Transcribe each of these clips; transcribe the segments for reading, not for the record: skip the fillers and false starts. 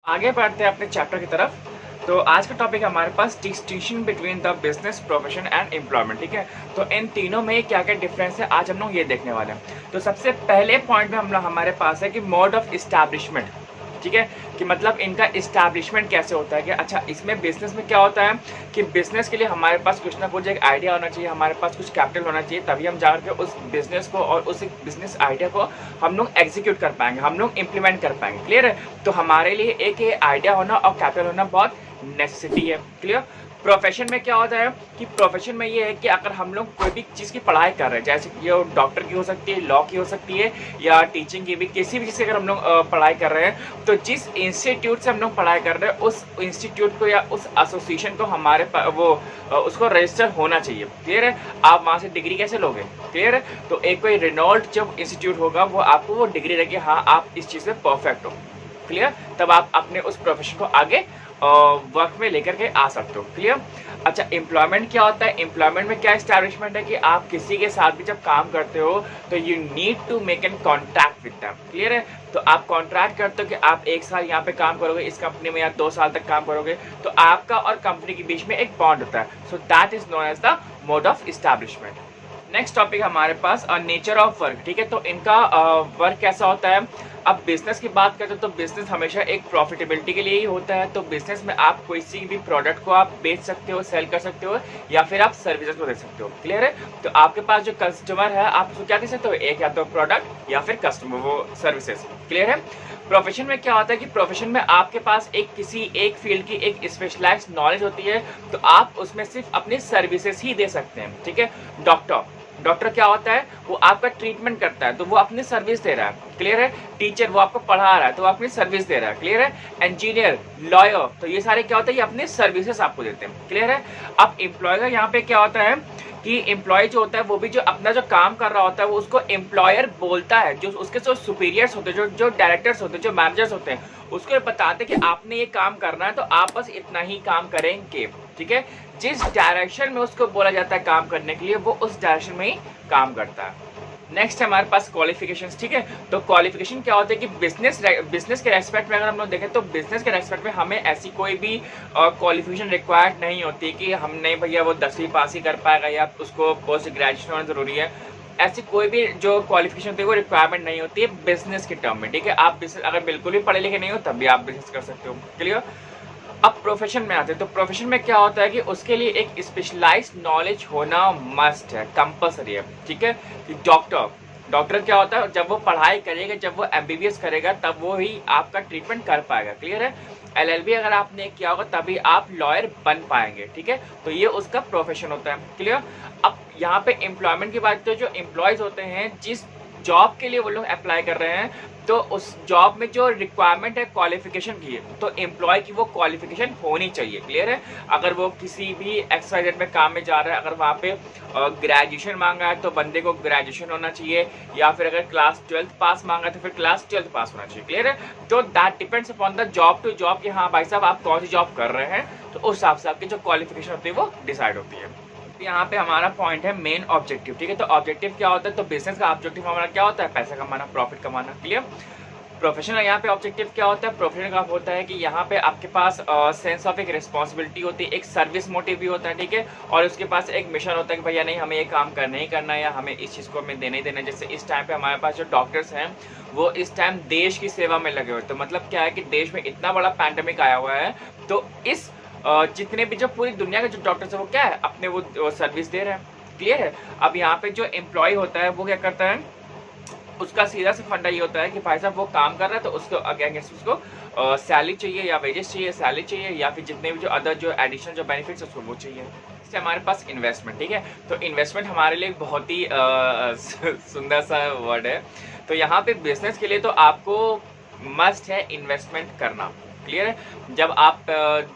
आगे बढ़ते हैं अपने चैप्टर की तरफ। तो आज का टॉपिक है हमारे पास distinction between the business, profession and employment. ठीक है, तो इन तीनों में क्या क्या डिफरेंस है आज हम लोग ये देखने वाले हैं। तो सबसे पहले पॉइंट में हम लोग हमारे पास है कि मोड ऑफ इस्टेब्लिशमेंट। ठीक है, कि मतलब इनका इस्टेब्लिशमेंट कैसे होता है कि अच्छा इसमें बिजनेस में क्या होता है कि बिजनेस के लिए हमारे पास कुछ ना कुछ एक आइडिया होना चाहिए, हमारे पास कुछ कैपिटल होना चाहिए, तभी हम जाकर के उस बिजनेस को और उस बिजनेस आइडिया को हम लोग एग्जीक्यूट कर पाएंगे, हम लोग इम्प्लीमेंट कर पाएंगे। क्लियर है, तो हमारे लिए एक ये आइडिया होना और कैपिटल होना बहुत नेसेसिटी है। क्लियर। प्रोफेशन में क्या होता है कि प्रोफेशन में ये है कि अगर हम लोग कोई भी चीज़ की पढ़ाई कर रहे हैं, जैसे कि ये डॉक्टर की हो सकती है, लॉ की हो सकती है, या टीचिंग की भी, किसी भी चीज़ की अगर हम लोग पढ़ाई कर रहे हैं, तो जिस इंस्टीट्यूट से हम लोग पढ़ाई कर रहे हैं उस इंस्टीट्यूट को या उस एसोसिएशन को हमारे उसको रजिस्टर होना चाहिए। क्लियर है, आप वहाँ से डिग्री कैसे लोगे? क्लियर है, तो एक कोई रिनोल्ड जो इंस्टीट्यूट होगा वो आपको वो डिग्री देगी, हाँ आप इस चीज़ में परफेक्ट हो। क्लियर, तब आप अपने उस प्रोफेशन को आगे वर्क में लेकर के आ सकते हो। क्लियर। अच्छा, एम्प्लॉयमेंट क्या होता है? एम्प्लॉयमेंट में क्या एस्टैब्लिशमेंट है कि आप किसी के साथ भी जब काम करते हो तो you need to make an contact with them. Clear है, तो आप कॉन्ट्रैक्ट करते हो कि आप 1 साल यहाँ पे काम करोगे इस कंपनी में, या 2 साल तक काम करोगे, तो आपका और कंपनी के बीच में एक बॉन्ड होता है। So that is known as the mode of establishment. Next topic हमारे पास नेचर ऑफ वर्क। ठीक है, तो इनका वर्क कैसा होता है? अब बिजनेस की बात करते हो तो बिजनेस हमेशा एक प्रॉफिटेबिलिटी के लिए ही होता है। तो बिजनेस में आप कोई सी भी प्रोडक्ट को आप बेच सकते हो, सेल कर सकते हो, या फिर आप सर्विसेज को दे सकते हो। क्लियर है, तो आपके पास जो कस्टमर है आप उसको क्या दे सकते हो? एक या तो प्रोडक्ट या फिर कस्टमर वो सर्विसेज। क्लियर है। प्रोफेशन में क्या होता है कि प्रोफेशन में आपके पास किसी एक फील्ड की एक स्पेशलाइज्ड नॉलेज होती है, तो आप उसमें सिर्फ अपनी सर्विसेज ही दे सकते हैं। ठीक है, डॉक्टर क्या होता है? वो आपका ट्रीटमेंट करता है तो वो अपनी सर्विस दे रहा है। क्लियर है। टीचर वो आपको पढ़ा रहा है तो वो अपनी सर्विस दे रहा है। क्लियर है। इंजीनियर, लॉयर, तो ये सारे क्या होता है? ये अपनी सर्विसेज आपको देते हैं। क्लियर है। अब एम्प्लॉय का यहाँ पे क्या होता है कि एम्प्लॉय जो होता है वो भी जो अपना जो काम कर रहा होता है वो उसको एम्प्लॉयर बोलता है, जो उसके जो सुपीरियर्स होते हैं, जो डायरेक्टर्स होते हैं, जो मैनेजर्स होते हैं, उसको बताते हैं कि आपने ये काम करना है तो आप बस इतना ही काम करेंगे। ठीक है, जिस डायरेक्शन में उसको बोला जाता है काम करने के लिए वो उस डायरेक्शन में ही काम करता है। नेक्स्ट है हमारे पास क्वालिफिकेशंस। ठीक है, तो क्वालिफिकेशन क्या होता है कि बिजनेस के रेस्पेक्ट में अगर हम लोग देखें तो बिजनेस के रेस्पेक्ट में हमें ऐसी कोई भी क्वालिफिकेशन रिक्वायर्ड नहीं होती कि हम नहीं भैया वो 10वीं पास ही कर पाएगा या उसको पोस्ट ग्रेजुएशन होना जरूरी है। ऐसी कोई भी जो क्वालिफिकेशन होती है वो रिक्वायरमेंट नहीं होती है बिजनेस के टर्म में। ठीक है, आप बिजनेस अगर बिल्कुल भी पढ़े लिखे नहीं हो तब भी आप बिजनेस कर सकते हो। क्लियर। अब प्रोफेशन में आते हैं तो प्रोफेशन में क्या होता है कि उसके लिए एक स्पेशलाइज्ड नॉलेज होना मस्ट है, कंपलसरी है। ठीक है, कि डॉक्टर क्या होता है? जब वो पढ़ाई करेगा, जब वो एमबीबीएस करेगा तब वो ही आपका ट्रीटमेंट कर पाएगा। क्लियर है। एलएलबी अगर आपने किया होगा तभी आप लॉयर बन पाएंगे। ठीक है, तो ये उसका प्रोफेशन होता है। क्लियर। अब यहाँ पे एम्प्लॉयमेंट की बात, तो जो एम्प्लॉयज होते हैं जिस जॉब के लिए वो लोग अप्लाई कर रहे हैं तो उस जॉब में जो रिक्वायरमेंट है क्वालिफिकेशन की है, तो एम्प्लॉय की वो क्वालिफिकेशन होनी चाहिए। क्लियर है। अगर वो किसी भी एक्सवाइजेड में काम में जा रहा है, अगर वहाँ पे ग्रेजुएशन मांगा है तो बंदे को ग्रेजुएशन होना चाहिए, या फिर अगर क्लास 12th पास मांगा है तो फिर क्लास 12th पास होना चाहिए। क्लियर है, तो that depends upon the job to job कि हाँ भाई साहब आप कौन सी जॉब कर रहे हैं, तो उस हिसाब से आपकी जो क्वालिफिकेशन होती है वो डिसाइड होती है। यहाँ पे हमारा पॉइंट है मेन ऑब्जेक्टिव। ठीक है, तो ऑब्जेक्टिव क्या होता है? तो बिजनेस का ऑब्जेक्टिव हमारा क्या होता है? पैसा कमाना, प्रॉफिट कमाना। क्लियर। प्रोफेशनल यहाँ पे ऑब्जेक्टिव क्या होता है? प्रोफेशनल का होता है कि यहाँ पे आपके पास सेंस ऑफ एक रिस्पॉन्सिबिलिटी होती है, एक सर्विस मोटिव भी होता है। ठीक है, और उसके पास एक मिशन होता है कि भैया नहीं हमें ये काम करना ही करना है, या हमें इस चीज़ को हमें देना ही देना है। जैसे इस टाइम पे हमारे पास जो डॉक्टर्स हैं वो इस टाइम देश की सेवा में लगे हुए, तो मतलब क्या है कि देश में इतना बड़ा पैंडेमिक आया हुआ है, तो इस जितने भी जो पूरी दुनिया के जो डॉक्टर्स हैं वो क्या है? अपने वो सर्विस दे रहे हैं। क्लियर है। अब यहाँ पे जो एम्प्लॉय होता है वो क्या करता है? उसका सीधा से फंडा ये होता है कि भाई साहब वो काम कर रहा है तो उसको अगेंस्ट उसको सैलरी चाहिए, या वेजेस चाहिए, सैलरी चाहिए, या फिर जितने भी जो अदर जो एडिशनल जो बेनिफिट्स उसको वो चाहिए। इससे हमारे पास इन्वेस्टमेंट। ठीक है, तो इन्वेस्टमेंट हमारे लिए बहुत ही सुंदर सा वर्ड है। तो यहाँ पे बिजनेस के लिए तो आपको मस्ट है इन्वेस्टमेंट करना। क्लियर है। जब आप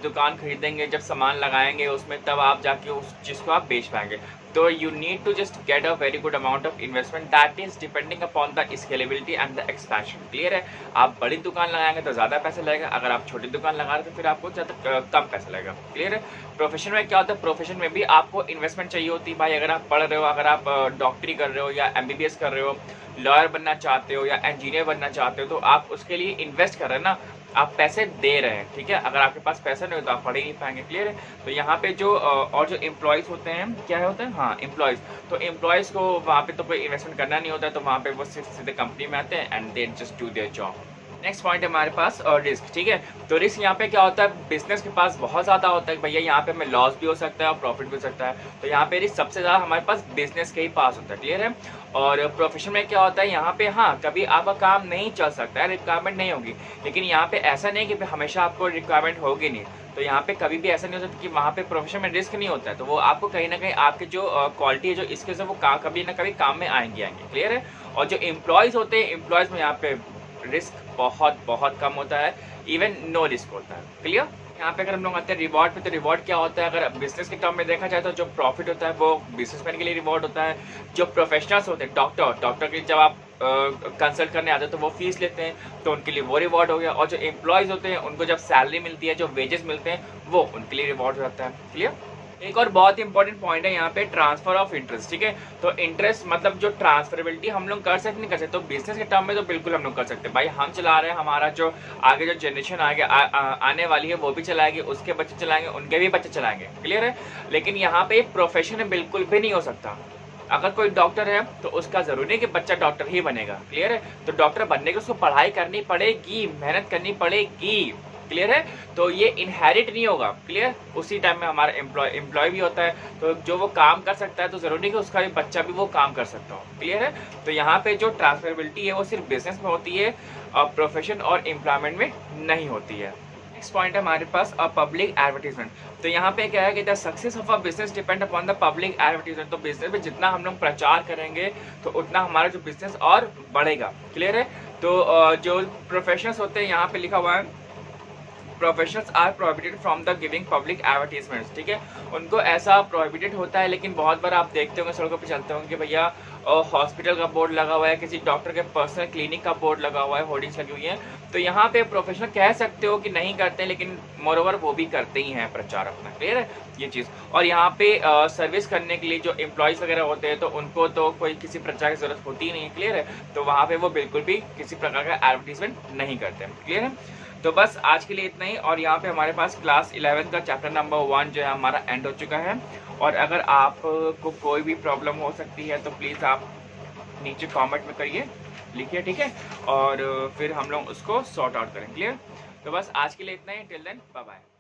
दुकान खरीदेंगे, जब सामान लगाएंगे उसमें, तब आप जाके उस चीज़ को आप बेच पाएंगे। तो you need to just get a very good amount of investment that is depending upon the scalability and the expansion। Clear है। आप बड़ी दुकान लगाएंगे तो ज़्यादा पैसा लगेगा, अगर आप छोटी दुकान लगा रहे तो फिर आपको ज़्यादा कम पैसा लगेगा। क्लियर है। प्रोफेशन में क्या होता है? प्रोफेशन में भी आपको इन्वेस्टमेंट चाहिए होती है भाई। अगर आप पढ़ रहे हो, अगर आप डॉक्टरी कर रहे हो या एमबीबीएस कर रहे हो, लॉयर बनना चाहते हो या इंजीनियर बनना चाहते हो, तो आप उसके लिए इन्वेस्ट कर रहे हैं ना, आप पैसे दे रहे हैं, ठीक है। अगर आपके पास पैसा नहीं हो तो आप पढ़ ही नहीं पाएंगे, क्लियर है। तो यहाँ पे जो और जो एम्प्लॉयज़ होते हैं, क्या होता है, हाँ एम्प्लॉयज़। तो एम्प्लॉयज़ को वहाँ पे तो कोई इन्वेस्टमेंट करना नहीं होता है, तो वहाँ पे वो सिर्फ सीधे कंपनी में आते हैं and they just do their job. Next point है हमारे पास रिस्क, ठीक है। तो रिस्क यहाँ पे क्या होता है, बिजनेस के पास बहुत ज़्यादा होता है भैया, यहाँ पे हमें लॉस भी हो सकता है और प्रॉफिट भी हो सकता है। तो यहाँ पे रिस्क सबसे ज़्यादा हमारे पास बिजनेस के ही पास होता है, क्लियर है। और प्रोफेशन में क्या होता है, यहाँ पे हाँ कभी आपका काम नहीं चल सकता है, रिक्वायरमेंट नहीं होगी, लेकिन यहाँ पे ऐसा नहीं कि हमेशा आपको रिक्वायरमेंट होगी नहीं। तो यहाँ पे कभी भी ऐसा नहीं हो सकता कि वहाँ पे प्रोफेशन में रिस्क नहीं होता है, तो वो आपको कहीं ना कहीं आपकी जो क्वालिटी है, जो स्किल्स है, वो कभी ना कभी काम में आएंगे, क्लियर है। और जो एम्प्लॉयज़ होते हैं, एम्प्लॉयज़ में यहाँ पे रिस्क बहुत बहुत कम होता है, इवन नो रिस्क होता है, क्लियर। यहाँ पे अगर हम लोग आते हैं रिवॉर्ड पे, तो रिवॉर्ड क्या होता है, अगर बिजनेस के टर्म में देखा जाए तो जो प्रॉफिट होता है वो बिजनेसमैन के लिए रिवॉर्ड होता है। जो प्रोफेशनल्स होते हैं, डॉक्टर के जब आप कंसल्ट करने आते हैं तो वो फीस लेते हैं, तो उनके लिए वो रिवॉर्ड हो गया। और जो एम्प्लॉयज़ होते हैं उनको जब सैलरी मिलती है, जो वेजेस मिलते हैं, वो उनके लिए रिवॉर्ड हो जाता है, क्लियर। एक और बहुत इंपॉर्टेंट पॉइंट है यहाँ पे ट्रांसफर ऑफ इंटरेस्ट, ठीक है। तो इंटरेस्ट मतलब जो ट्रांसफरेबिलिटी हम लोग कर सकते नहीं कर सकते, तो बिजनेस के टर्म में तो बिल्कुल हम लोग कर सकते हैं भाई। हम चला रहे हैं, हमारा जो आगे जो जनरेशन आने वाली है वो भी चलाएगी, उसके बच्चे चलाएंगे, उनके भी बच्चे चलाएंगे, क्लियर है। लेकिन यहाँ पे प्रोफेशन में बिल्कुल भी नहीं हो सकता। अगर कोई डॉक्टर है तो उसका जरूरी नहीं कि बच्चा डॉक्टर ही बनेगा, क्लियर है। तो डॉक्टर बनने के उसको पढ़ाई करनी पड़ेगी, मेहनत करनी पड़ेगी, क्लियर है। तो ये इनहेरिट नहीं होगा, क्लियर। उसी टाइम में हमारा एम्प्लॉय भी होता है, तो जो वो काम कर सकता है तो जरूरी नहीं कि उसका भी बच्चा भी वो काम कर सकता हो, क्लियर है। तो यहाँ पे जो ट्रांसफरेबिलिटी है वो सिर्फ बिजनेस में होती है और प्रोफेशन और एम्प्लॉयमेंट में नहीं होती है। नेक्स्ट पॉइंट है हमारे पास पब्लिक एडवर्टीजमेंट। तो यहाँ पे क्या है कि the success of a business depend upon the public advertisement. तो बिजनेस में जितना हम लोग प्रचार करेंगे तो उतना हमारा जो बिजनेस और बढ़ेगा, क्लियर है। तो जो प्रोफेशनल्स होते हैं, यहाँ पे लिखा हुआ है professionals are prohibited from the giving public advertisements, ठीक है। उनको ऐसा प्रोहिबिटेड होता है, लेकिन बहुत बार आप देखते होंगे सड़कों पे चलते होंगे कि भैया हॉस्पिटल का बोर्ड लगा हुआ है, किसी डॉक्टर के पर्सनल क्लिनिक का बोर्ड लगा हुआ है, होर्डिंग्स लगी हुई है। तो यहाँ पे प्रोफेशनल कह सकते हो कि नहीं करते, लेकिन मोरोवर वो भी करते ही हैं प्रचार अपना, क्लियर है ये चीज़। और यहाँ पे सर्विस करने के लिए जो एम्प्लॉयज़ वगैरह होते हैं तो उनको तो कोई किसी प्रचार की जरूरत होती ही नहीं है, क्लियर है। तो वहाँ पे वो बिल्कुल भी किसी प्रकार का एडवर्टीजमेंट नहीं करते, क्लियर है। तो बस आज के लिए इतना ही। और यहाँ पे हमारे पास क्लास 11 का चैप्टर नंबर 1 जो है हमारा एंड हो चुका है। और अगर आपको कोई भी प्रॉब्लम हो सकती है तो प्लीज़ आप नीचे कमेंट में करिए, लिखिए, ठीक है। और फिर हम लोग उसको सॉर्ट आउट करें, क्लियर। तो बस आज के लिए इतना ही। Till then bye bye.